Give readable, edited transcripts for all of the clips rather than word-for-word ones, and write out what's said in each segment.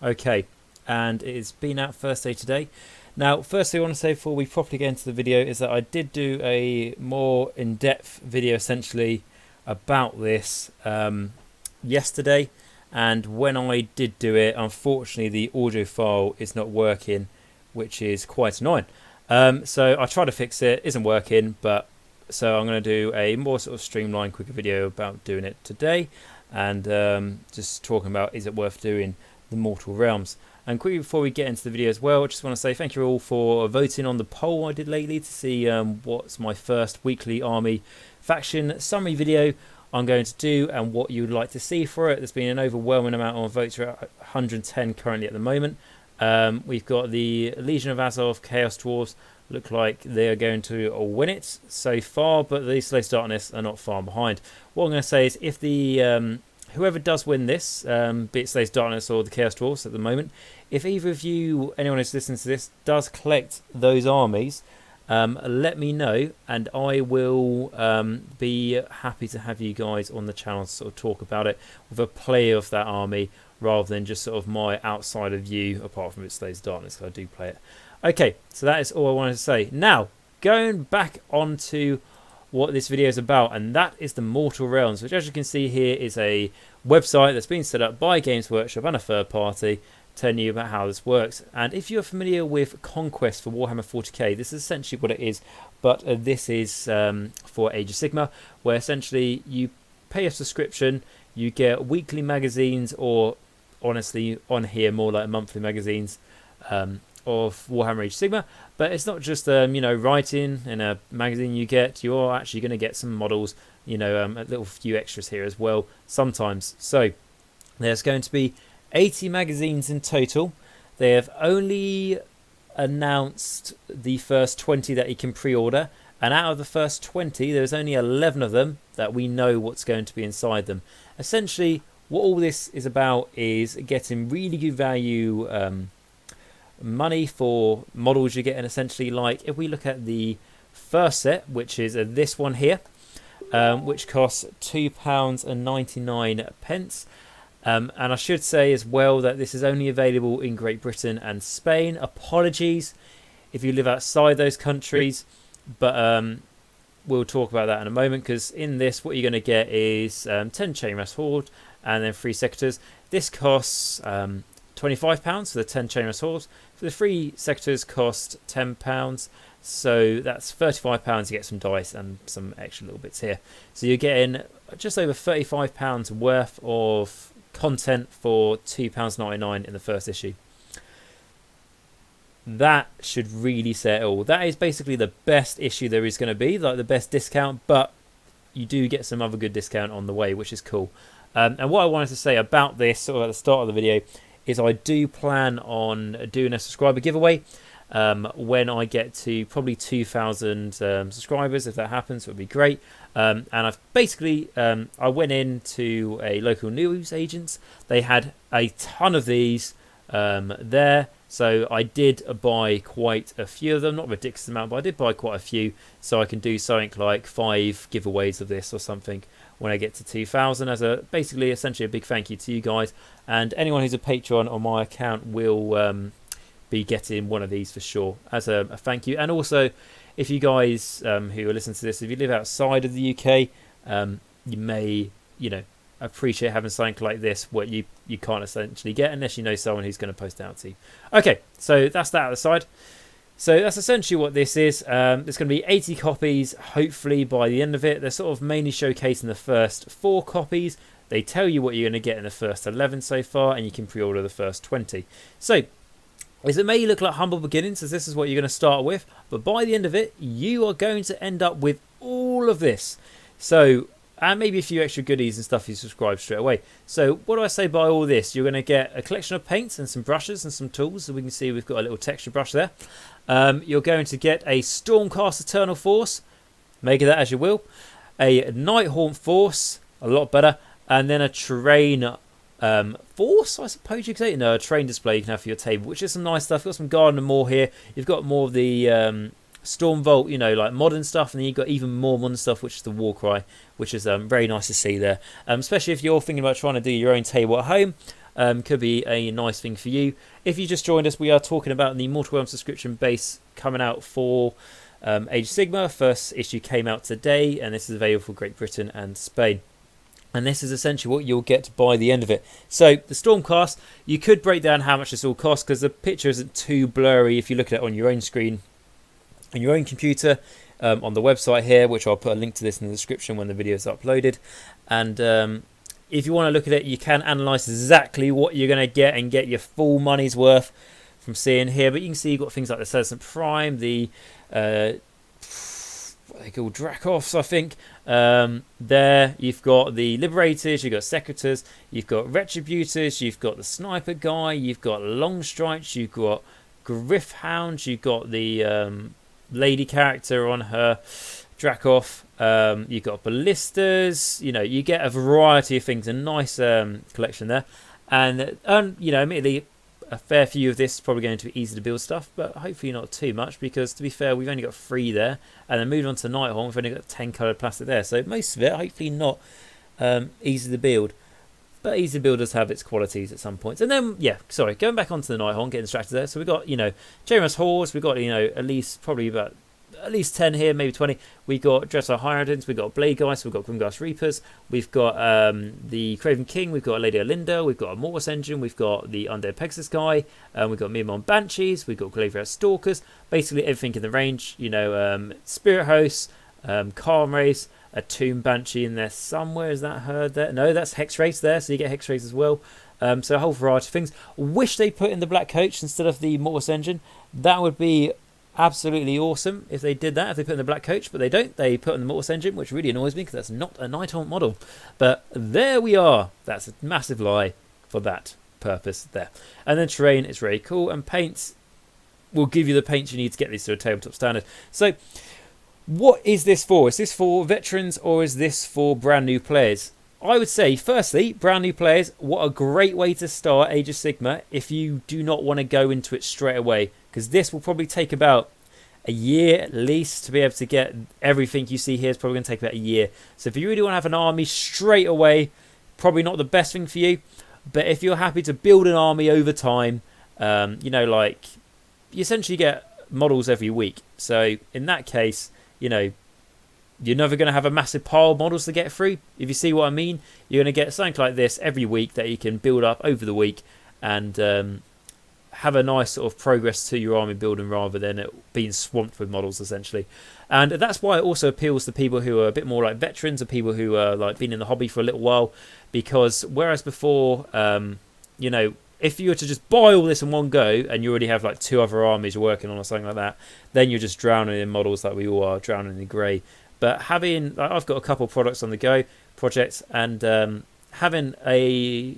Okay, and it's been out first day today. Now, firstly, I want to say before we properly get into the video is that I did do a more in-depth video essentially about this yesterday, and when I did do it, unfortunately the audio file is not working, which is quite annoying. So I tried to fix it, isn't working, but so I'm going to do a more sort of streamlined, quicker video about doing it today, and just talking about is it worth doing the Mortal Realms. And quickly before we get into the video as well, I just want to say thank you all for voting on the poll I did lately to see what's my first weekly army faction summary video I'm going to do and what you would like to see for it. There's been an overwhelming amount of votes, we're at 110 currently at the moment. We've got the Legion of Azov Chaos Dwarves, look like they're going to win it so far, but the Slaves of Darkness are not far behind. What I'm going to say is if the whoever does win this, be it Slaves of Darkness or the Chaos Dwarfs at the moment, if either of you, anyone who's listening to this, does collect those armies, let me know, and I will be happy to have you guys on the channel to sort of talk about it with a play of that army, rather than just sort of my outsider view, apart from its Slaves of Darkness, because I do play it. Okay, so that is all I wanted to say. Now, going back onto what this video is about, and that is the Mortal Realms, which as you can see here is a website that's been set up by Games Workshop and a third party telling you about how this works. And if you're familiar with Conquest for Warhammer 40k, this is essentially what it is, but this is for Age of Sigmar, where essentially you pay a subscription, you get weekly magazines, or honestly on here more like monthly magazines of Warhammer Age of Sigmar. But it's not just you know, writing in a magazine you're actually going to get some models, you know, a little few extras here as well sometimes. So there's going to be 80 magazines in total. They have only announced the first 20 that you can pre-order, and out of the first 20 there's only 11 of them that we know what's going to be inside them. Essentially what all this is about is getting really good value money for models you're getting. Essentially, like if we look at the first set, which is this one here, which costs £2.99. And I should say as well that this is only available in Great Britain and Spain. Apologies if you live outside those countries, but we'll talk about that in a moment, because in this what you're going to get is 10 Chainmass Horde and then 3 Sectors. This costs £25 for the 10 Chainmass Hordes. For the 3 Sectors cost £10, so that's £35 to get some dice and some extra little bits here. So you're getting just over £35 worth of content for £2.99 in the first issue. That should really set it all. That is basically the best issue there is going to be, like the best discount, but you do get some other good discount on the way, which is cool. And what I wanted to say about this sort of at the start of the video is I do plan on doing a subscriber giveaway when I get to probably 2,000 subscribers. If that happens, it would be great. And I've basically I went into a local news agents. They had a ton of these there, so I did buy quite a few of them. Not a ridiculous amount, but I did buy quite a few, so I can do something like 5 giveaways of this or something when I get to 2,000 as a basically essentially a big thank you to you guys, and anyone who's a patron on my account will be getting one of these for sure as a thank you. And also, if you guys who are listening to this, if you live outside of the UK, you may, you know, appreciate having something like this what you can't essentially get unless you know someone who's going to post it out to you. Okay, so that's that out the side. So that's essentially what this is. There's going to be 80 copies, hopefully, by the end of it. They're sort of mainly showcasing the first 4 copies. They tell you what you're going to get in the first 11 so far, and you can pre-order the first 20. So, as it may look like humble beginnings, as this is what you're going to start with, but by the end of it, you are going to end up with all of this. So, and maybe a few extra goodies and stuff you subscribe straight away. So what do I say by all this? You're going to get a collection of paints and some brushes and some tools. So we can see we've got a little texture brush there. You're going to get a Stormcast Eternal Force. Make of that as you will. A Nighthaunt Force, a lot better. And then a terrain force, I suppose you could say. No, a terrain display you can have for your table, which is some nice stuff. You've got some Garden of More here. You've got more of the Stormvault, you know, like modern stuff, and then you've got even more modern stuff, which is the Warcry, which is very nice to see there. Especially if you're thinking about trying to do your own table at home. could be a nice thing for you. If you just joined us, we are talking about the Mortal Realm subscription base coming out for Age of Sigmar. First issue came out today, and this is available for Great Britain and Spain. And this is essentially what you'll get by the end of it. So the Stormcast, you could break down how much this all costs because the picture isn't too blurry if you look at it on your own screen, on your own computer, on the website here, which I'll put a link to this in the description when the video is uploaded. And if you want to look at it, you can analyse exactly what you're going to get and get your full money's worth from seeing here. But you can see you've got things like the Citizen Prime, the what they call Dracoffs, I think. There you've got the Liberators, you've got Secretors, you've got Retributors, you've got the Sniper guy, you've got Long Strikes, you've got Griffhounds, you've got the lady character on her Dracoff, you've got Ballistas. You know, you get a variety of things, a nice collection there. And you know, admittedly, a fair few of this is probably going to be easy to build stuff, but hopefully not too much, because to be fair, we've only got 3 there, and then moving on to Nighthawk, we've only got 10 coloured plastic there, so most of it hopefully not easy to build, but easy to build does have its qualities at some points. And then, yeah, sorry, going back onto the Nighthawk, getting distracted there. So we've got, you know, James Horse, we've got, you know, at least 10 here, maybe 20. We've got Dreadfire Hierodins, we've got Blade Guys, we've got Grimghast Reapers, we've got the Craven King, we've got Lady Olinda, we've got a Mortis Engine, we've got the Undead Pegasus guy, we've got Mirmon Banshees, we've got Graveyard Stalkers, basically everything in the range, you know, Spirit Hosts, Calm Race, a Tomb Banshee in there somewhere. Is that Herd there? No, that's Hex Race there, so you get Hex Race as well. So a whole variety of things. Wish they put in the Black Coach instead of the Mortis Engine. That would be absolutely awesome if they did that, if they put in the Black Coach, but they don't. They put in the Mortis Engine, which really annoys me because that's not a Nighthawk model. But there we are. That's a massive lie for that purpose there. And then terrain is very cool, and paints will give you the paints you need to get these to a tabletop standard. So what is this for? Is this for veterans or is this for brand new players? I would say, firstly, brand new players, what a great way to start Age of Sigmar if you do not want to go into it straight away, because this will probably take about a year at least to be able to get everything you see here. Is probably going to take about a year. So if you really want to have an army straight away, probably not the best thing for you. But if you're happy to build an army over time, you know, like, you essentially get models every week. So in that case, you know, you're never going to have a massive pile of models to get through. If you see what I mean, you're going to get something like this every week that you can build up over the week and have a nice sort of progress to your army building rather than it being swamped with models, essentially. And that's why it also appeals to people who are a bit more like veterans or people who are like been in the hobby for a little while, because whereas before, you know, if you were to just buy all this in one go and you already have like 2 other armies you're working on or something like that, then you're just drowning in models like we all are, drowning in grey. But having, I've got a couple of products on the go, projects, and having a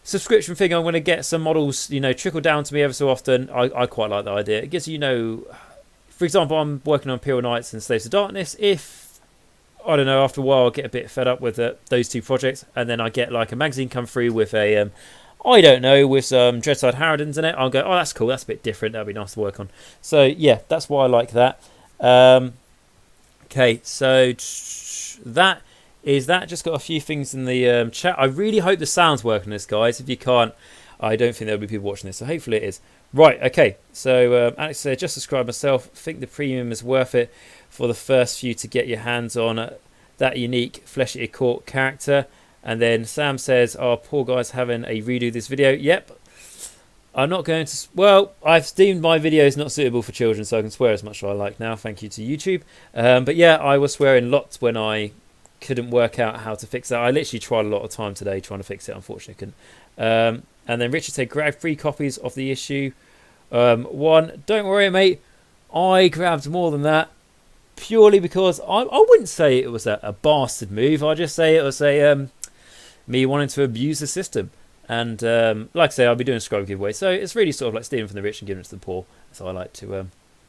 subscription thing, I'm going to get some models, you know, trickle down to me ever so often. I quite like the idea. It gives, you know, for example, I'm working on Imperial Knights and Slaves of Darkness. If, I don't know, after a while I get a bit fed up with those 2 projects, and then I get like a magazine come through with a, I don't know, with some Dreadside Harridans in it, I'll go, oh, that's cool, that's a bit different, that'd be nice to work on. So yeah, that's why I like that. Okay, so that is that. Just got a few things in the chat. I really hope the sound's working on this, guys. If you can't, I don't think there'll be people watching this, so hopefully it is. Right, okay, so Alex said, just subscribe myself. Think the premium is worth it for the first few to get your hands on that unique Flesh-Eater Court character. And then Sam says, oh, poor guy's having a redo this video. Yep. I'm not going to... Well, I've deemed my videos not suitable for children, so I can swear as much as I like now. Thank you to YouTube. But yeah, I was swearing lots when I couldn't work out how to fix that. I literally tried a lot of time today trying to fix it. Unfortunately, couldn't. And then Richard said, grab 3 copies of the issue. 1. Don't worry, mate. I grabbed more than that. Purely because I wouldn't say it was a bastard move. I'd just say it was a me wanting to abuse the system. And like I say, I'll be doing a scroll giveaway. So it's really sort of like stealing from the rich and giving it to the poor. So I like to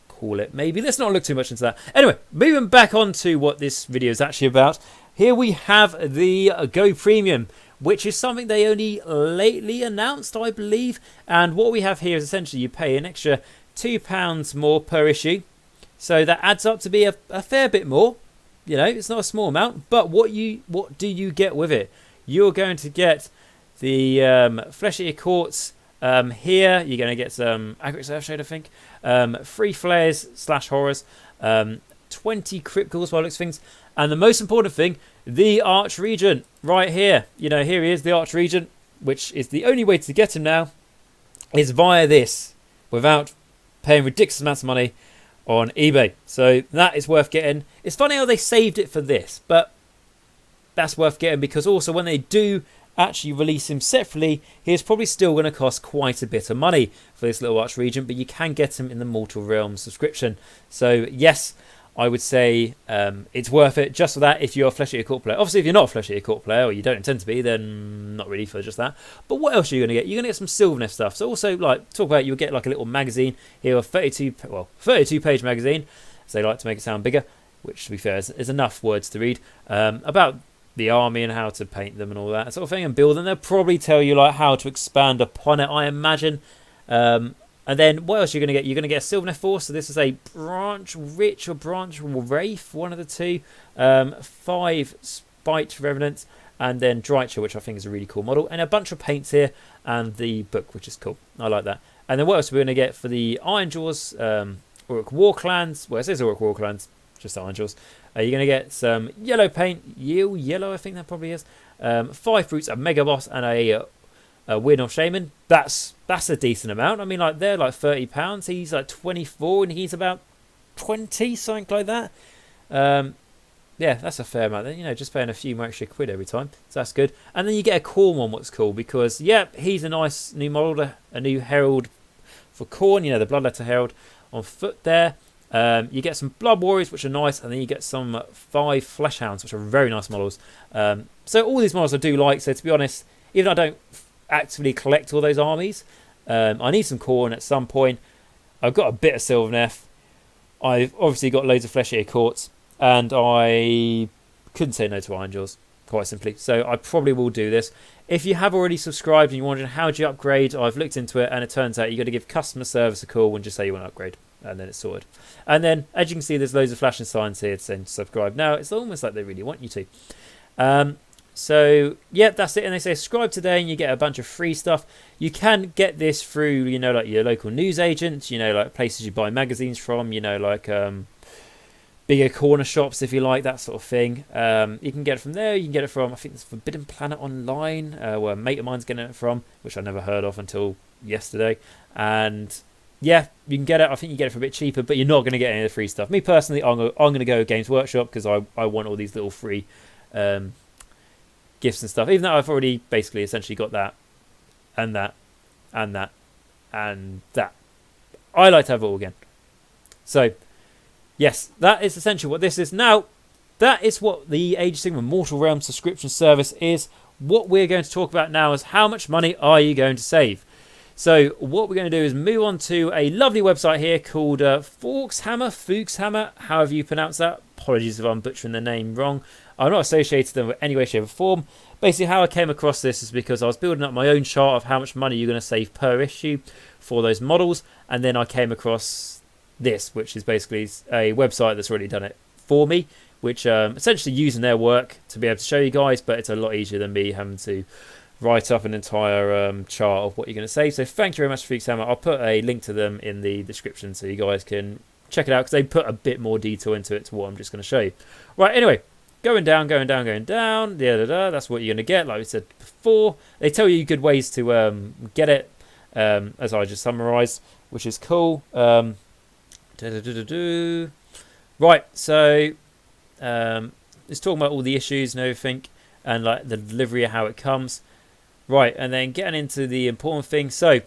call it. Maybe let's not look too much into that. Anyway, moving back on to what this video is actually about. Here we have the Go Premium, which is something they only lately announced, I believe. And what we have here is essentially you pay an extra £2 more per issue. So that adds up to be a fair bit more. You know, it's not a small amount. But what do you get with it? You're going to get The Flesh Eater Quartz, here you're going to get some Accurate Surf Shade, I think. 3 Flares / Horrors. 20 Crypticals by the looks of things. And the most important thing, the Arch Regent right here. You know, here he is, the Arch Regent, which is the only way to get him now is via this, without paying ridiculous amounts of money on eBay. So that is worth getting. It's funny how they saved it for this, but that's worth getting, because also when they do actually release him separately, he is probably still going to cost quite a bit of money for this little Arch Regent, but you can get him in the Mortal Realms subscription. So yes, I would say it's worth it just for that if you're a Flesh Eater Court player. Obviously, if you're not a Flesh Eater Court player, or you don't intend to be, then not really for just that. But what else are you going to get? You're going to get some Sylvaneth stuff. So also, like, talk about, you'll get like a little magazine here, a 32-page magazine, so they like to make it sound bigger, which to be fair is enough words to read, about the army and how to paint them and all that sort of thing and build them. They'll probably tell you like how to expand upon it, I imagine. And then what else you're going to get? You're going to get a Sylvaneth Force. So this is a Branch Rich or Branch Wraith, one of the two. 5 Spite Revenants, and then Drycher, which I think is a really cool model. And a bunch of paints here, and the book, which is cool. I like that. And then what else are we going to get for the Ironjawz Orc War Clans? Well, it says Orc War Clans, just Ironjawz. You're going to get some yellow paint, yellow, I think that probably is. 5 Brutes, a Mega Boss, and a Weird North Shaman. That's a decent amount. I mean, like, they're like £30. He's like 24, and he's about 20, something like that. Yeah, that's a fair amount. You know, just paying a few more extra quid every time, so that's good. And then you get a Khorne one, what's cool, because yeah, he's a nice new model, a new Herald for Khorne. You know, the Bloodletter Herald on foot there. You get some Blood Warriors, which are nice, and then you get some 5 Fleshhounds, which are very nice models. So all these models I do like. So to be honest, even though I don't actively collect all those armies, I need some Khorne at some point. I've got a bit of Sylvaneth. I've obviously got loads of Flesh Eater Courts, and I couldn't say no to Ironjawz, quite simply. So I probably will do this. If you have already subscribed and you're wondering how do you upgrade, I've looked into it, and it turns out you've got to give customer service a call and just say you want to upgrade, and then it's sorted. And then, as you can see, there's loads of flashing signs here saying subscribe now. It's almost like they really want you to. So yeah, that's it. And they say subscribe today and you get a bunch of free stuff. You can get this through, you know, like your local news agents, you know, like places you buy magazines from, you know, like bigger corner shops, if you like, that sort of thing. You can get it from there. You can get it from, I think it's Forbidden Planet Online, where a mate of mine's getting it from, which I never heard of until yesterday. And yeah, you can get it. I think you get it for a bit cheaper, but you're not going to get any of the free stuff. Me personally, I'm going to go Games Workshop because I want all these little free gifts and stuff, even though I've already basically essentially got that and that and that and that. I like to have it all again. So yes, that is essentially what this is. Now, that is what the Age of Sigmar Mortal Realms subscription service is. What we're going to talk about now is how much money are you going to save. So what we're going to do is move on to a lovely website here called Fuchshammer, however you pronounce that. Apologies if I'm butchering the name wrong. I'm not associated them with any way, shape or form. Basically, how I came across this is because I was building up my own chart of how much money you're going to save per issue for those models. And then I came across this, which is basically a website that's already done it for me, which essentially using their work to be able to show you guys, but it's a lot easier than me having to write up an entire chart of what you're going to save. So thank you very much, Fuchshammer. I'll put a link to them in the description so you guys can check it out, because they put a bit more detail into it to what I'm just going to show you. Right, anyway, going down, that's what you're going to get, like we said before. They tell you good ways to get it, as I just summarised, which is cool. Right, so it's talking about all the issues and everything, and like the delivery of how it comes. Right, and then getting into the important thing. So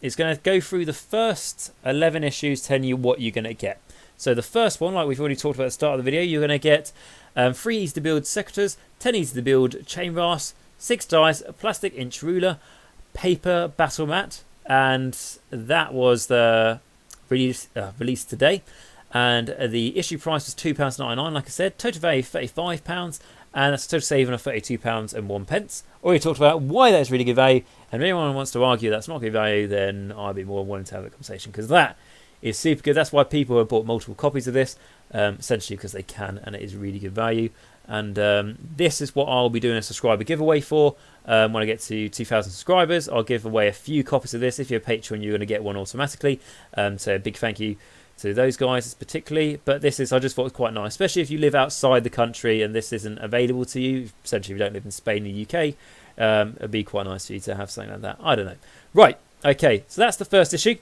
it's going to go through the first 11 issues telling you what you're going to get. So the first one, like we've already talked about at the start of the video, you're going to get 3 easy to build secateurs, 10 easy to build chain rasps, 6 dice, a plastic inch ruler, paper battle mat, and that was the release today. And the issue price was £2.99, like I said. Total value £35, and that's a total saving of £32.01. Already talked about why that's really good value, and if anyone wants to argue that's not good value, then I'd be more willing to have a conversation, because that is super good. That's why people have bought multiple copies of this, essentially because they can, and it is really good value. And this is what I'll be doing a subscriber giveaway for. When I get to 2,000 subscribers, I'll give away a few copies of this. If you're a patron, you're going to get one automatically. So a big thank you to those guys particularly. But this is, I just thought it was quite nice, especially if you live outside the country and this isn't available to you. Essentially, if you don't live in Spain or UK, it'd be quite nice for you to have something like that. I don't know. Right, okay, so that's the first issue.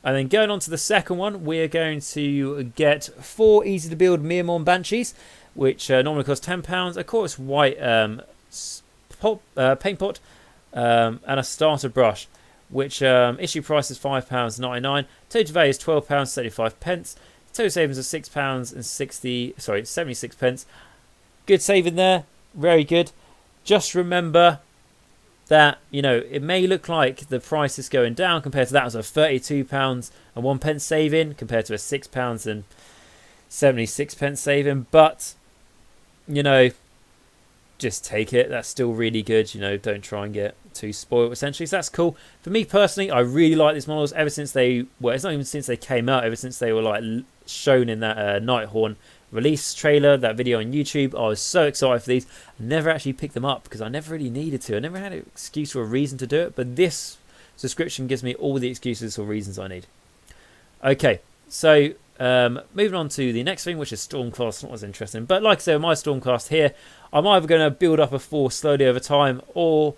And then going on to the second one, we're going to get 4 easy to build Miramon Banshees, which normally cost £10. Of course, white paint pot and a starter brush, which issue price is £5.99. Total value is £12.75. Total savings of £6.76. Good saving there, very good. Just remember that, you know, it may look like the price is going down compared to that. It was a £32.01 saving compared to a £6.76 saving, but you know, just take it. That's still really good. You know, don't try and get too spoiled essentially. So that's cool. For me personally, I really like these models ever since they, well, it's not even since they came out, ever since they were like shown in that Nighthorn release trailer, that video on YouTube. I was so excited for these. I never actually picked them up because I never really needed to. I never had an excuse or a reason to do it, but this subscription gives me all the excuses or reasons I need. Okay, so moving on to the next thing, which is Stormcast. Not as interesting, but like I said, my Stormcast here, I'm either going to build up a force slowly over time, or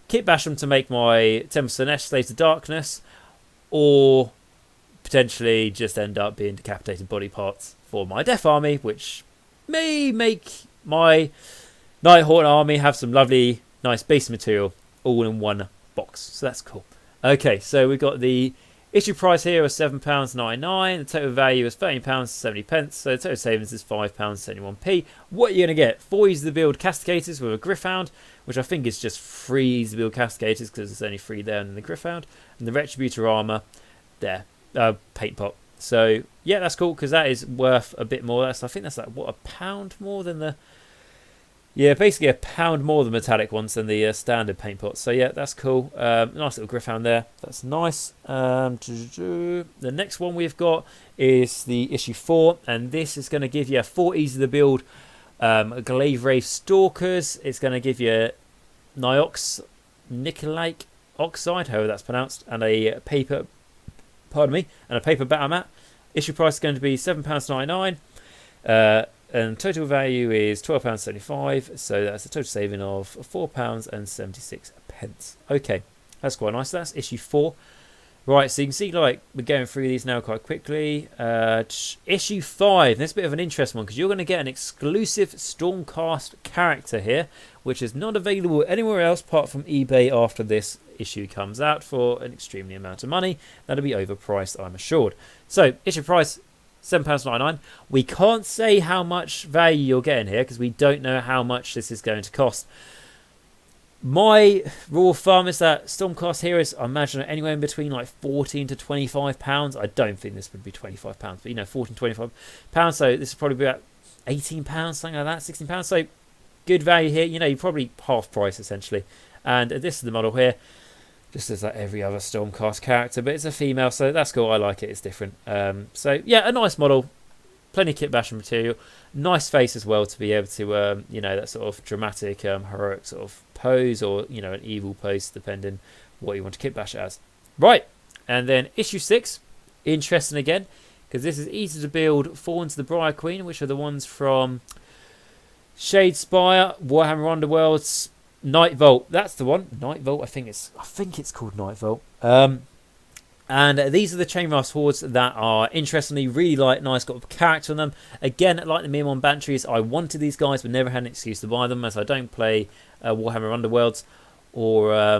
kit bash them to make my 10% Escalator Darkness, or potentially just end up being decapitated body parts for my Death Army, which may make my Nighthorn army have some lovely, nice base material all in one box. So that's cool. Okay, so we've got the issue price here was £7.99. The total value is £13.70. So the total savings is £5.71. What are you going to get? 4 easy to build Casticators with a Gryph-hound, which I think is just 3 easy to build Casticators because there's only 3 there in the Gryph-hound. And the Retributor armor there, paint pot. So yeah, that's cool because that is worth a bit more. I think that's like, what, £1 more than the... Yeah, basically £1 more than metallic ones than the standard paint pots. So yeah, that's cool. Nice little Gryph-hound there. That's nice. The next one we've got is the issue 4, and this is going to give you 4 easy to build Glaive Wraith Stalkers. It's going to give you Nicolaic Oxide, however that's pronounced, and a paper, pardon me, and a paper battle mat. Issue price is going to be £7.99. And total value is £12.75, so that's a total saving of £4.76. Okay, that's quite nice. That's issue 4. Right, so you can see like we're going through these now quite quickly. Issue 5, that's a bit of an interesting one because you're going to get an exclusive Stormcast character here, which is not available anywhere else apart from eBay after this issue comes out for an extremely amount of money. That'll be overpriced, I'm assured. So, issue price, £7.99. We can't say how much value you're getting here because we don't know how much this is going to cost. My rule of thumb is that Stormcast here is, I imagine, anywhere in between like £14 to £25. I don't think this would be £25, but you know, £14 to £25. So this would probably be about £18, something like that, £16. So good value here. You know, you're probably half price essentially. And this is the model here. Just as like every other Stormcast character, but it's a female, so that's cool. I like it. It's different. So yeah, a nice model, plenty of kit bashing material, nice face as well to be able to, you know, that sort of dramatic, heroic sort of pose, or you know, an evil pose, depending what you want to kit bash it as. Right, and then issue 6, interesting again, because this is easy to build Thorns the Briar Queen, which are the ones from Shadespire, Warhammer Underworlds. Night Vault, that's the one. Night Vault, I think it's called Night Vault. And these are the Chainrust Hordes that are interestingly really nice, got a character on them. Again, like the Miramon Banshees, I wanted these guys but never had an excuse to buy them as I don't play Warhammer Underworlds or I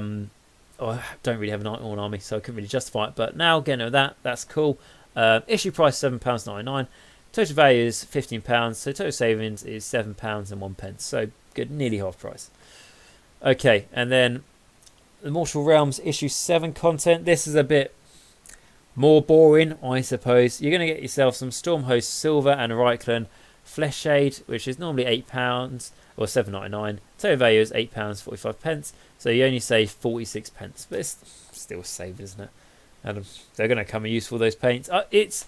don't really have a Nighthorn army, so I couldn't really justify it. But now getting that, that's cool. Issue price £7.99. Total value is £15, so total savings is £7.01. So good, nearly half price. Okay, and then the Mortal Realms issue 7 content. This is a bit more boring, I suppose. You're going to get yourself some Stormhost Silver and Reichland Flesh Shade, which is normally £8 or £7.99. Total value is £8.45. So you only save 46 pence, but it's still a save, isn't it? and they're going to come in useful, those paints. It's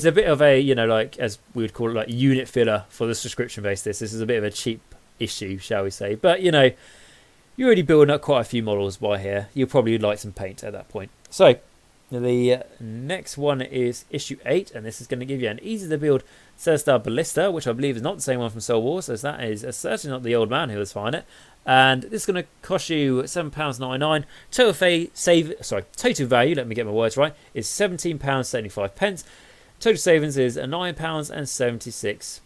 a bit of a, you know, like, as we would call it, like unit filler for the subscription base. This is a bit of a cheap issue, shall we say. But, you know, you're already building up quite a few models by here. You'll probably like some paint at that point. So the next one is issue 8, and this is going to give you an easy to build Celestar Ballista, which I believe is not the same one from Soul Wars, as that is certainly not the old man who was finding it. And this is going to cost you £7.99. Total value, let me get my words right, is £17.75. Total savings is £9.76.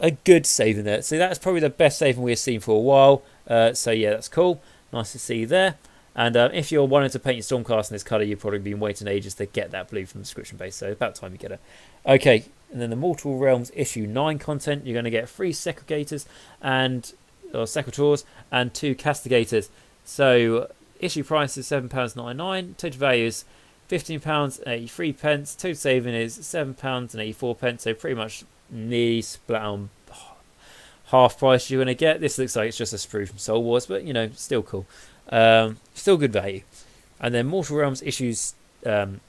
A good saving there. So that's probably the best saving we've seen for a while. So yeah, that's cool. Nice to see there. And if you're wanting to paint your Stormcast in this colour, you've probably been waiting ages to get that blue from the subscription base. So about time you get it. Okay, and then the Mortal Realms issue 9 content. You're going to get 3 Secretors or Secretors and 2 Castigators. So issue price is £7.99. Total value is £15.83. Total saving is £7.84. So pretty much nearly split on half price you're going to get. This looks like it's just a sprue from Soul Wars, but you know, still cool. Still good value. And then Mortal Realms issues 10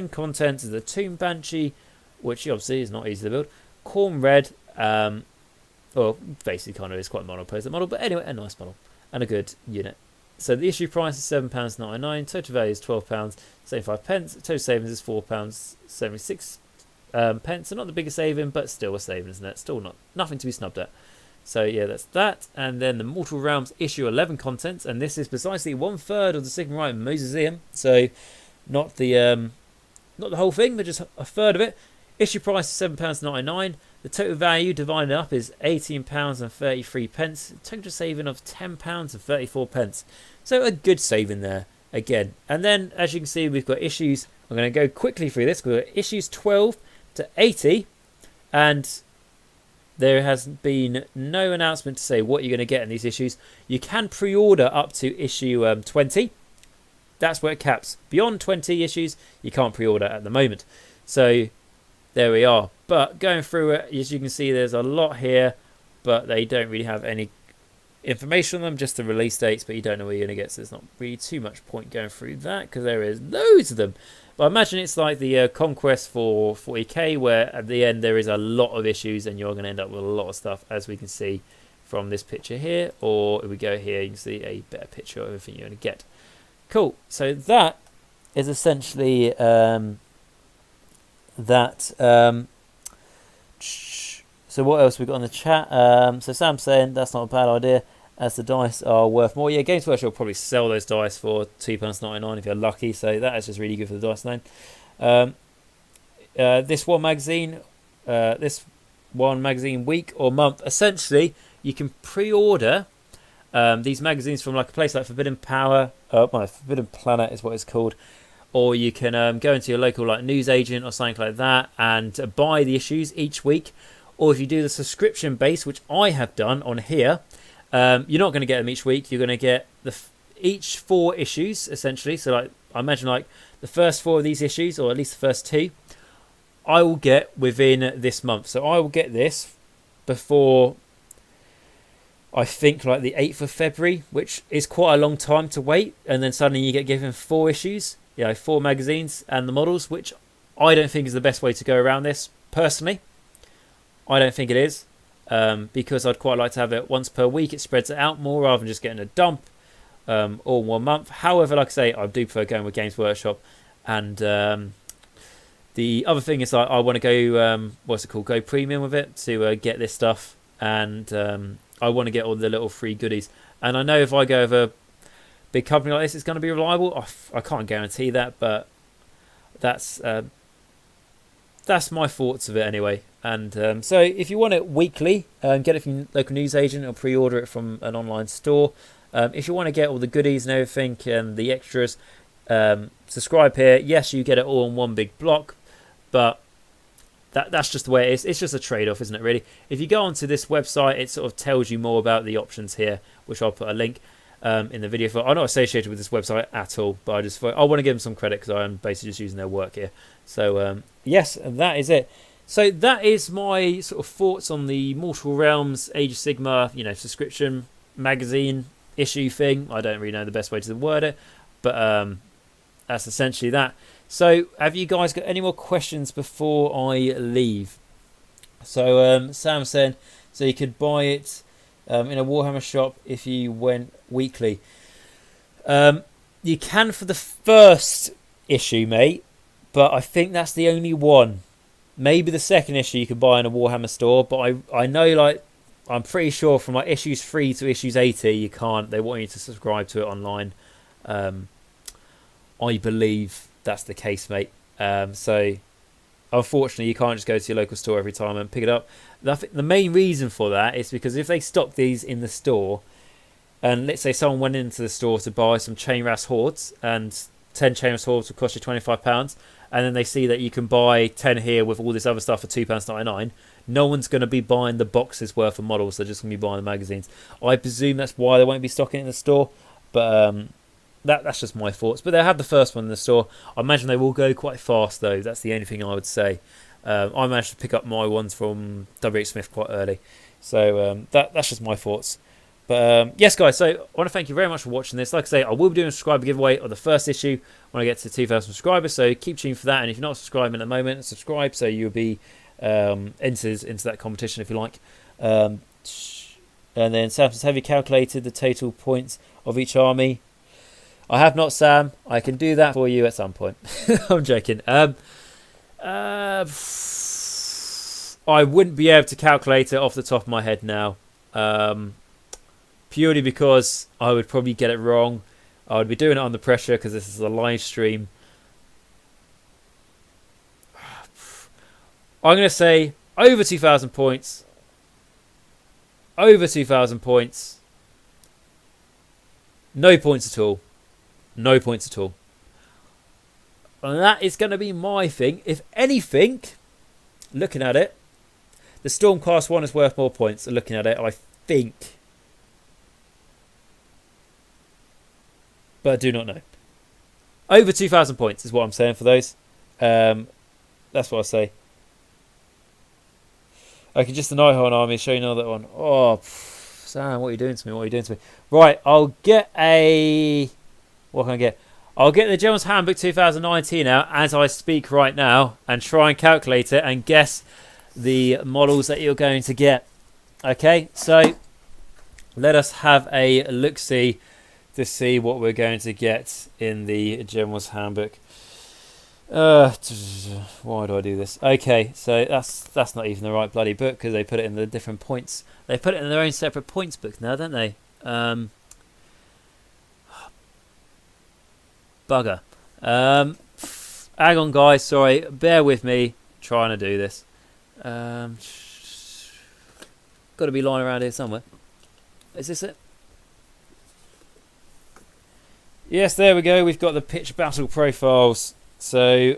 content is the Tomb Banshee, which obviously is not easy to build. Corn Red, well, basically kind of is quite a monoposer model, but anyway, a nice model and a good unit. So the issue price is £7.99. Total value is £12.75. Total savings is £4.76. So not the biggest saving, but still a saving, isn't it? Still nothing to be snubbed at. So yeah, that's that. And then the Mortal Realms issue 11 contents, and this is precisely 1/3 of the Sigmar Mausoleum. So not the whole thing, but just a third of it. Issue price is £7.99. The total value divided up is £18.33. Total saving of £10.34. So a good saving there again. And then, as you can see, we've got issues. I'm going to go quickly through this. We've got issues 12 to 80, and there has been no announcement to say what you're going to get in these issues. You can pre-order up to issue 20. That's where it caps. Beyond 20 issues, you can't pre-order at the moment. So there we are. But going through it, as you can see, there's a lot here, but they don't really have any information on them, just the release dates, but you don't know where you're going to get, so there's not really too much point going through that, because there is loads of them. But I imagine it's like the Conquest for 40k, where at the end there is a lot of issues, and you're going to end up with a lot of stuff, as we can see from this picture here, or if we go here, you can see a better picture of everything you're going to get. Cool, so that is essentially so what else we got on the chat? So Sam's saying that's not a bad idea, as the dice are worth more. Yeah, Games Workshop will probably sell those dice for £2.99 if you're lucky. So that is just really good for the dice line. This one magazine week or month, essentially you can pre-order these magazines from like a place like Forbidden Planet is what it's called. Or you can go into your local like news agent or something like that and buy the issues each week. Or if you do the subscription base, which I have done on here, you're not going to get them each week. You're going to get each 4 issues essentially. So like I imagine like the first 4 of these issues, or at least the first 2, I will get within this month. So I will get this before, I think, like the 8th of February, which is quite a long time to wait. And then suddenly you get given 4 issues. 4 magazines and the models, which I don't think is the best way to go around this, personally. I don't think it is, because I'd quite like to have it once per week. It spreads it out more rather than just getting a dump all 1 month. However, like I say, I do prefer going with Games Workshop. And the other thing is I want to go, go premium with it to get this stuff. And I want to get all the little free goodies. And I know if I go with a big company like this, it's going to be reliable. I can't guarantee that, but that's my thoughts of it anyway. And so if you want it weekly, get it from your local news agent or pre-order it from an online store. If you want to get all the goodies and everything and the extras, subscribe here. Yes, you get it all in one big block, but that's just the way it is. It's just a trade-off, isn't it, really? If you go onto this website, it sort of tells you more about the options here, which I'll put a link in the video for. I'm not associated with this website at all, but I just thought I want to give them some credit because I am basically just using their work here. So yes, that is it. So that is my sort of thoughts on the Mortal Realms Age of Sigmar, subscription magazine issue thing. I don't really know the best way to word it, but that's essentially that. So have you guys got any more questions before I leave? So Sam said, so you could buy it in a Warhammer shop if you went weekly. You can for the first issue, mate, but I think that's the only one. Maybe the second issue you can buy in a Warhammer store, but I know, like, I'm pretty sure from like issues 3 to issues 80 you can't. They want you to subscribe to it online. I believe that's the case, mate. So unfortunately you can't just go to your local store every time and pick it up. The main reason for that is because if they stock these in the store, and let's say someone went into the store to buy some Chainras Hordes, and 10 Chainras Hordes would cost you £25, and then they see that you can buy 10 here with all this other stuff for £2.99, no one's going to be buying the boxes worth of models. They're just going to be buying the magazines. I presume that's why they won't be stocking it in the store, but that's just my thoughts. But they'll have the first one in the store. I imagine they will go quite fast, though. That's the only thing I would say. I managed to pick up my ones from W.H. Smith quite early. So that's just my thoughts. But yes, guys, so I want to thank you very much for watching this. Like I say, I will be doing a subscriber giveaway of the first issue when I get to 2,000 subscribers. So keep tuned for that. And if you're not subscribing at the moment, subscribe so you'll be entered into that competition if you like. And then Sam says, have you calculated the total points of each army? I have not, Sam. I can do that for you at some point. I'm joking. I wouldn't be able to calculate it off the top of my head now. Purely because I would probably get it wrong. I would be doing it under pressure because this is a live stream. I'm going to say over 2,000 points. Over 2,000 points. No points at all. No points at all. And that is going to be my thing. If anything, looking at it, the Stormcast one is worth more points. Looking at it, I think. But I do not know. Over 2,000 points is what I'm saying for those. That's what I say. Okay, just the Nighthorn army. Show you another one. Oh, Sam, what are you doing to me? What are you doing to me? Right, I'll get a... What can I get? I'll get the General's Handbook 2019 out as I speak right now and try and calculate it and guess the models that you're going to get. Okay, so let us have a look-see to see what we're going to get in the General's Handbook. Why do I do this? Okay, so that's not even the right bloody book because they put it in the different points. They put it in their own separate points book now, don't they? Bugger. Hang on, guys. Sorry, bear with me. Trying to do this. Got to be lying around here somewhere. Is this it? Yes, there we go. We've got the pitch battle profiles. So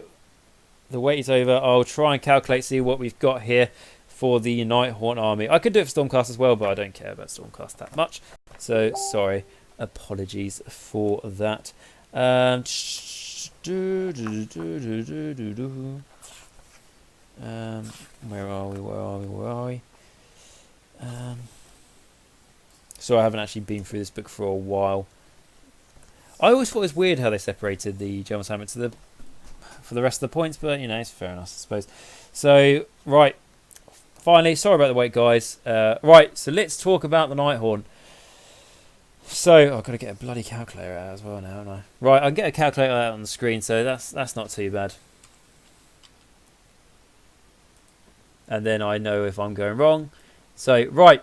the wait is over. I'll try and calculate, see what we've got here for the Nighthorn army. I could do it for Stormcast as well, but I don't care about Stormcast that much. So sorry. Apologies for that. Where are we? So I haven't actually been through this book for a while. I always thought it was weird how they separated the General's Handbook for the rest of the points, but you know, it's fair enough, I suppose. So, right, finally, sorry about the wait, guys. Right, so let's talk about the Nighthorn. So, I've got to get a bloody calculator out as well now, haven't I? Right, I'll get a calculator out on the screen, so that's not too bad. And then I know if I'm going wrong. So, right,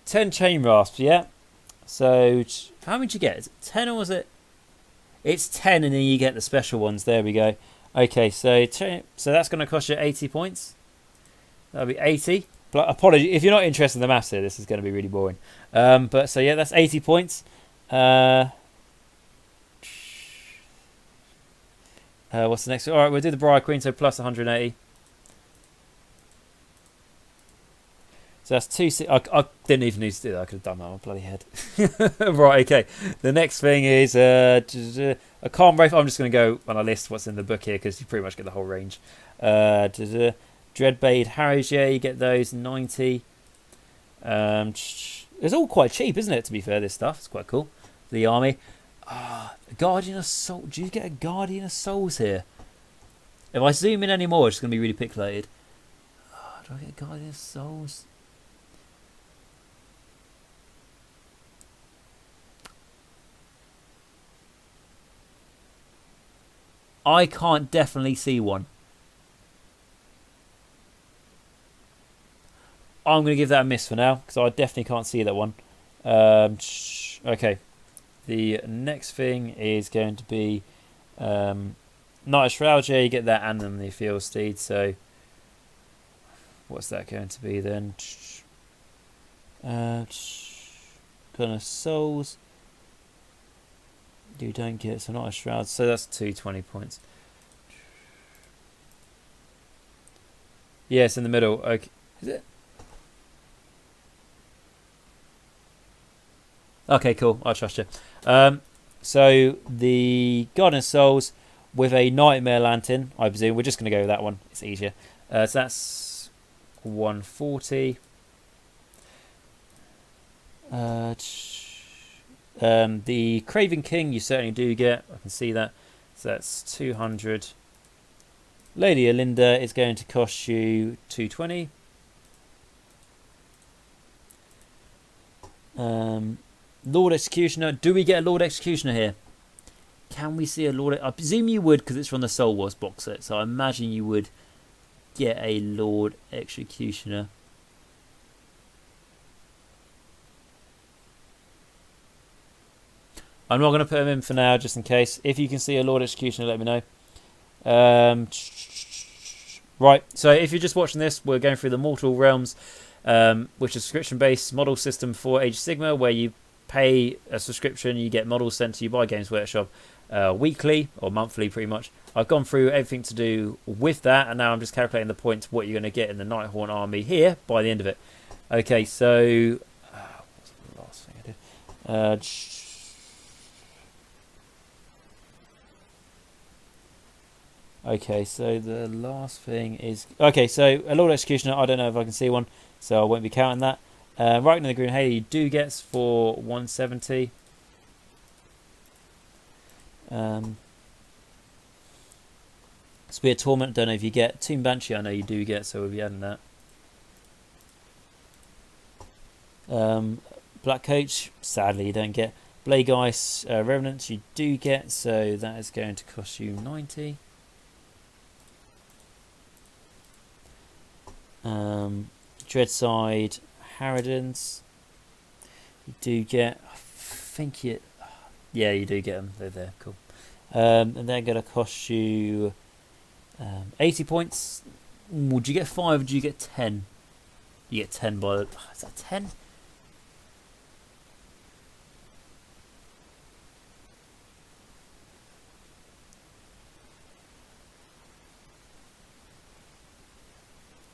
10 chain rasps, yeah? So, how many did you get? Is it 10 or was it? It's 10 and then you get the special ones. There we go. Okay, so that's going to cost you 80 points. That'll be 80. But apologies, if you're not interested in the maths here, this is going to be really boring. But so yeah, that's 80 points. What's the next one? All right, we'll do the Briar Queen, so plus 180. So that's 2. I didn't even need to do that. I could have done that on my bloody head. Right, okay. The next thing is a Calm Wraith. I'm just going to go on a list what's in the book here because you pretty much get the whole range. Dreadbade Harrows, yeah, you get those 90. It's all quite cheap, isn't it? To be fair, this stuff it's quite cool. The army, Guardian of Soul. Do you get a Guardian of Souls here? If I zoom in anymore, it's going to be really pixelated. Oh, do I get Guardian Souls? I can't definitely see one. I'm going to give that a miss for now, because I definitely can't see that one. Okay. The next thing is going to be Night Shroud. Yeah, you get that and then the Field Steed. So, what's that going to be then? Kind of Souls. You don't get, so Night Shroud. So that's 220 points. Yes, in the middle. Okay. Is it? Okay, cool. I trust you. So the Garden of Souls with a Nightmare Lantern, I presume. We're just going to go with that one. It's easier. So that's 140. The Craven King, you certainly do get. I can see that. So that's 200. Lady Alinda is going to cost you 220. Lord Executioner. Do we get a Lord Executioner here? Can we see a Lord? I presume you would, because it's from the Soul Wars box set. So I imagine you would get a Lord Executioner. I'm not going to put him in for now, just in case. If you can see a Lord Executioner, let me know. Right, so if you're just watching this, we're going through the Mortal Realms, which is a subscription-based model system for Age of Sigmar, where you pay a subscription, you get models sent to you by Games Workshop weekly or monthly, pretty much. I've gone through everything to do with that, and now I'm just calculating the points, what you're going to get in the Nighthorn army here by the end of it. Okay, so what's the last thing I did? Okay, so the last thing is... Okay, so a Lord Executioner, I don't know if I can see one, so I won't be counting that. Right in the Green Hay, you do get for 170. Spear Torment, don't know if you get. Tomb Banshee, I know you do get, so we'll be adding that. Black Coach, sadly you don't get. Plague Ice Revenants, you do get, so that is going to cost you 90. Dreadside Harridans, you do get. I think you... Yeah, you do get them. They're there. Cool. And they're going to cost you 80 points. Would you get 5 or do you get 10? You get 10 by... Is that 10?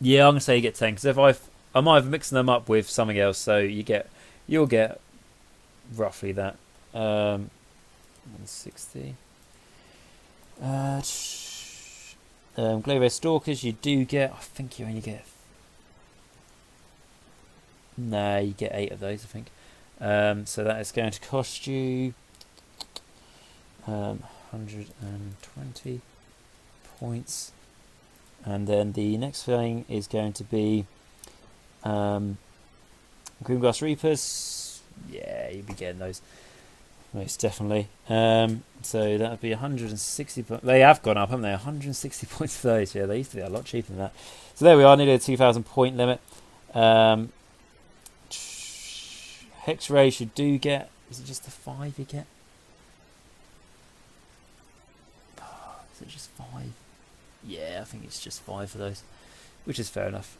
Yeah, I'm going to say you get 10. Because if I might have mixing them up with something else. So you'll get roughly that. 160. Glaive Stalkers, you do get. I think you only get. No, you get 8 of those, I think. So that is going to cost you 120 points. And then the next thing is going to be Grimglass Reapers. Yeah, you'll be getting those. Most definitely. So that would be 160 points. They have gone up, haven't they? 160 points for those. Yeah, they used to be a lot cheaper than that. So there we are, nearly a 2,000 point limit. Hex Rays you do get. Is it just the 5 you get? Is it just 5? Yeah, I think it's just 5 for those, which is fair enough.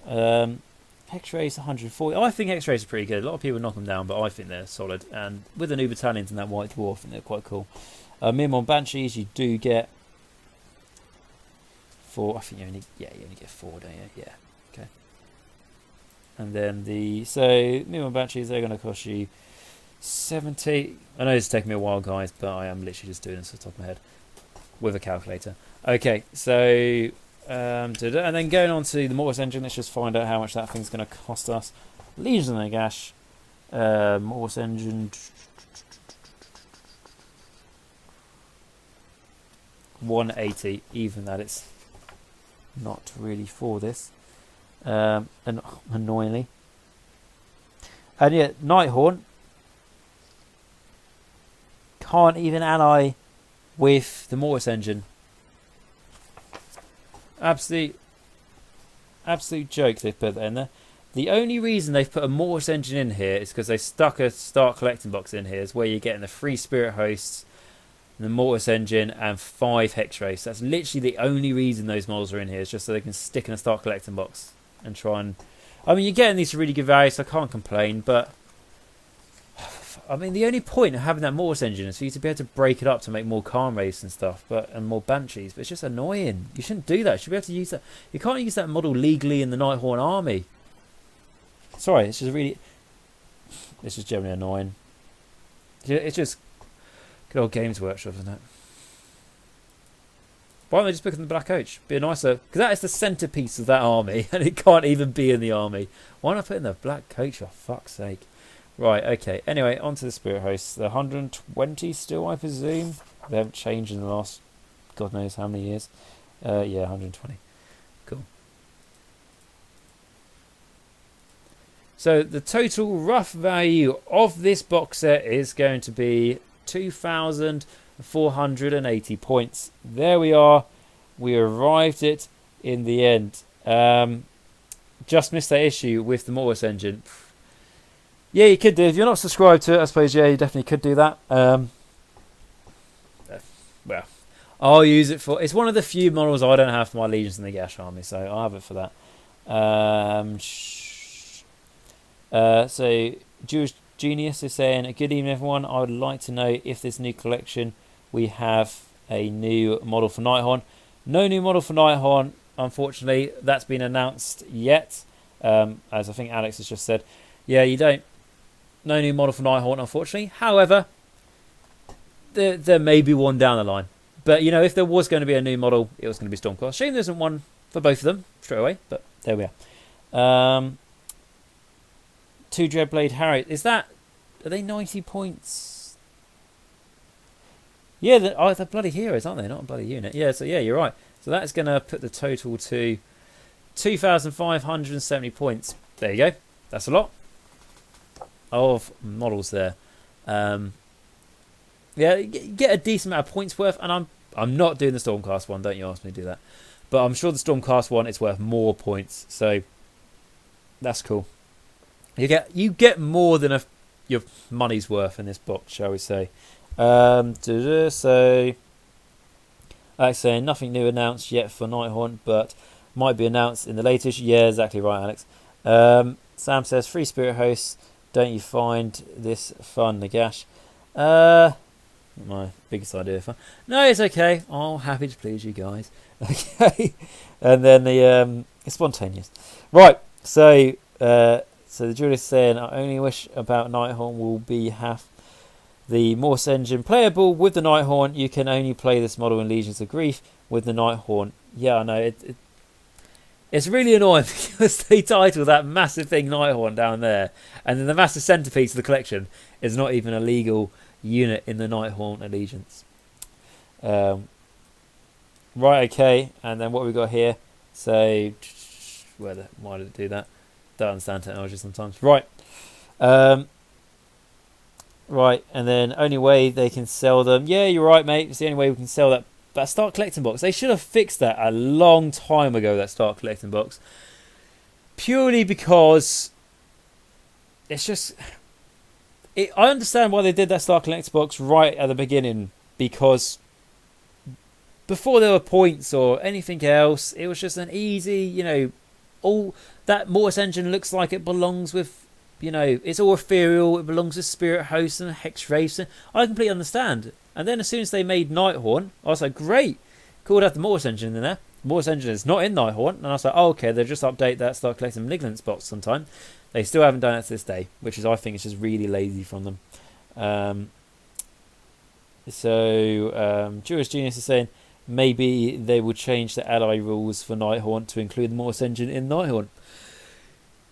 X-Rays 140. I think X-Rays are pretty good. A lot of people knock them down, but I think they're solid. And with the new battalions and that White Dwarf, I think they're quite cool. Mirmon Banshees, you do get 4. I think you only get 4, don't you? Yeah. Okay. And then Mirmon Banshees, they're going to cost you 70. I know it's taking me a while, guys, but I am literally just doing this off the top of my head with a calculator. Okay, so and then going on to the Mortis Engine, let's just find out how much that thing's going to cost us. Legion of Nagash, Mortis Engine, 180. Even that, it's not really for this, and annoyingly. And yet Nighthorn can't even ally with the Mortis engine. Absolute joke they've put that in there. The only reason they've put a Mortis engine in here is because they stuck a start collecting box in here. Is where you're getting the 3 Spirit Hosts, the Mortis engine, and 5 Hex Race. That's literally the only reason those models are in here. Is just so they can stick in a start collecting box and try and. I mean, you're getting these really good values, so I can't complain. But I mean, the only point of having that Mortis engine is for you to be able to break it up to make more Khan Race and stuff, and more Banshees. But it's just annoying. You shouldn't do that. You should be able to use that. You can't use that model legally in the Nighthorn army. Sorry, it's just generally annoying. It's just good old Games Workshop, isn't it? Why don't they just put it in the Black Coach? Be a nicer, because that is the centerpiece of that army, and it can't even be in the army. Why not put it in the Black Coach, for fuck's sake? Right, okay. Anyway, on to the Spirit Hosts. The 120 still, I presume. They haven't changed in the last God knows how many years. Yeah, 120. Cool. So the total rough value of this box set is going to be 2,480 points. There we are. We arrived it in the end. Just missed that issue with the Mortis engine. Yeah, you could do. If you're not subscribed to it, I suppose, yeah, you definitely could do that. Well, I'll use it for... It's one of the few models I don't have for my Legions and the Nagash army, so I'll have it for that. So Jewish Genius is saying, good evening everyone, I would like to know if this new collection we have a new model for Nighthorn. No new model for Nighthorn, unfortunately. That's been announced yet, as I think Alex has just said. Yeah, you don't. No new model for Nighthorn, unfortunately. However, there may be one down the line. But, you know, if there was going to be a new model, it was going to be Stormcast. Shame there isn't one for both of them straight away, but there we are. 2 Dreadblade Harriet. Are they 90 points? Yeah, they're bloody heroes, aren't they? Not a bloody unit. Yeah, so yeah, you're right. So that's going to put the total to 2,570 points. There you go. That's a lot of models there. Yeah, get a decent amount of points worth, and I'm not doing the Stormcast one. Don't you ask me to do that. But I'm sure the Stormcast one is worth more points. So that's cool. You get more than your money's worth in this box, shall we say? So, Alex saying nothing new announced yet for Nighthorn, but might be announced in the latest. Yeah, exactly right, Alex. Sam says 3 Spirit Hosts. Don't you find this fun, Nagash? My biggest idea of fun. No, it's okay. I'm happy to please you guys. Okay, and then it's spontaneous, right? So. So the Julius saying, I only wish about Nighthorn will be half the Morse engine playable. With the Nighthorn, you can only play this model in Legions of Grief with the Nighthorn. Yeah, I know. It's really annoying because they title that massive thing Nighthorn down there. And then the massive centerpiece of the collection is not even a legal unit in the Nighthorn Allegiance. Right, okay. And then what we got here. So, why did it do that? Don't understand technology sometimes. Right. Right, and then only way they can sell them. Yeah, you're right, mate. It's the only way we can sell that start collecting box. They should have fixed that a long time ago, that start collecting box. Purely because it's just... I understand why they did that start collecting box right at the beginning, because before there were points or anything else, it was just an easy, you know, all that Mortis engine looks like it belongs with, you know, it's all ethereal, it belongs with Spirit Host and Hex Race. I completely understand. And then as soon as they made Nighthorn, I was like, great, cool to have the Mortis engine in there. Mortis engine is not in Nighthorn. And I was like, oh, okay, they'll just update that start collecting Malignance box sometime. They still haven't done it to this day, which is, I think, it's just really lazy from them. Jewish Genius is saying, maybe they will change the ally rules for Nighthorn to include the Mortis engine in Nighthorn.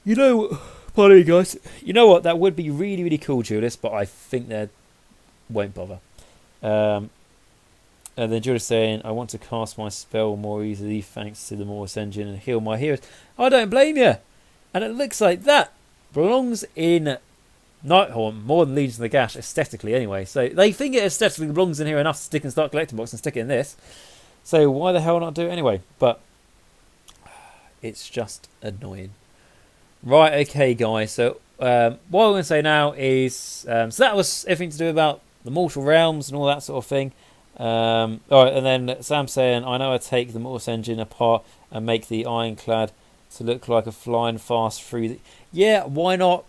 You know, pardon me guys, you know what, that would be really, really cool, Julius, but I think they won't bother. And then Judas saying, I want to cast my spell more easily thanks to the Mortis engine and heal my heroes. I don't blame you. And it looks like that belongs in Nighthorn more than Legion of Nagash, aesthetically anyway. So they think it aesthetically belongs in here enough to stick and start collecting box and stick it in this. So why the hell not do it anyway? But it's just annoying. Right, okay, guys. So what I'm going to say now is, so that was everything to do about the Mortal Realms and all that sort of thing. All right, and then Sam saying, I know I take the Mortis engine apart and make the Ironclad to look like a flying fast through the... Yeah, why not?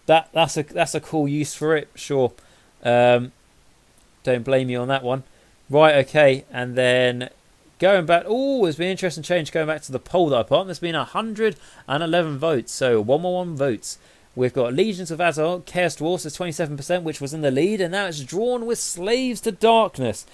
That's a cool use for it, sure. Don't blame you on that one. Right, okay, and then going back... Oh, there's been an interesting change going back to the poll that I put on. There's been 111 votes, so 111 votes. We've got Legions of Azor, Chaos Dwarfs is 27%, which was in the lead, and now it's drawn with Slaves to Darkness.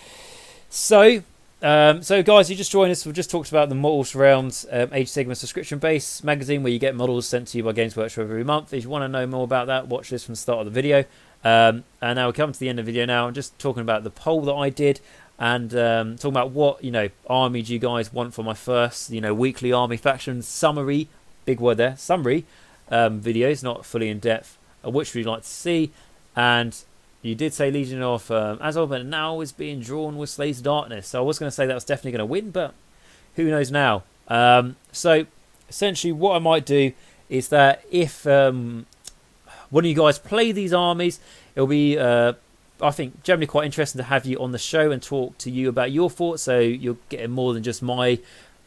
So guys, you just joined us. We've just talked about the Mortal Realms Age of Sigmar subscription-based magazine where you get models sent to you by Games Workshop every month. If you want to know more about that, watch this from the start of the video. And now we're coming to the end of the video now. I'm just talking about the poll that I did and talking about what, army do you guys want for my first, weekly army faction summary, big word there, summary videos, not fully in depth, which we'd like to see. And you did say Legion of Azor, but now is being drawn with Slaves of Darkness. So I was going to say that was definitely going to win, but who knows now. So essentially what I might do is that if one of you guys play these armies, it'll be, I think, generally quite interesting to have you on the show and talk to you about your thoughts. So you're getting more than just my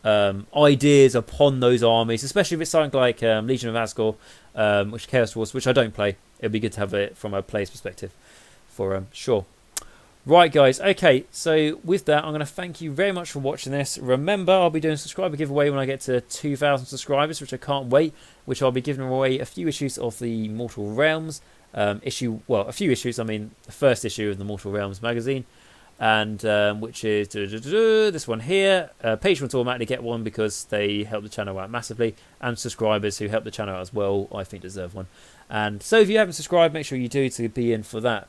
ideas upon those armies, especially if it's something like Legion of Azor, which Chaos Dwarfs, which I don't play. It'd be good to have it from a player's perspective. For sure. Right, guys. Okay, so with that, I'm going to thank you very much for watching this. Remember, I'll be doing a subscriber giveaway when I get to 2,000 subscribers, which I can't wait. Which I'll be giving away a few issues of the Mortal Realms a few issues. I mean, the first issue of the Mortal Realms magazine, and which is this one here. Patrons automatically get one because they help the channel out massively, and subscribers who help the channel out as well, I think, deserve one. And so, if you haven't subscribed, make sure you do to be in for that.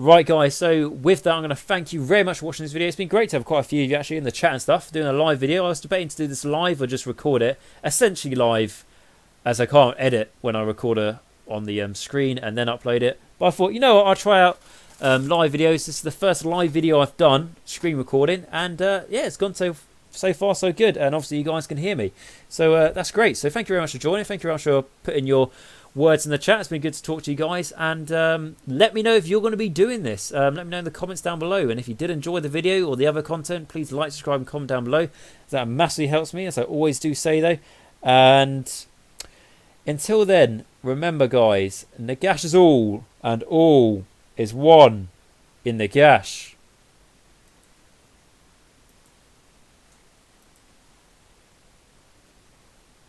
Right, guys, so with that, I'm going to thank you very much for watching this video. It's been great to have quite a few of you actually in the chat and stuff doing a live video. I was debating to do this live or just record it, essentially live, as I can't edit when I record on the screen and then upload it. But I thought, you know what, I'll try out live videos. This is the first live video I've done, screen recording, and yeah, it's gone so far so good, and obviously you guys can hear me, so that's great. So thank you very much for joining. Thank you very much for putting your words in the chat. It's been good to talk to you guys, and let me know if you're going to be doing this. Let me know in the comments down below, and if you did enjoy the video or the other content, please like, subscribe and comment down below. That massively helps me, as I always do say though. And until then, remember guys, Nagash is all and all is one in Nagash.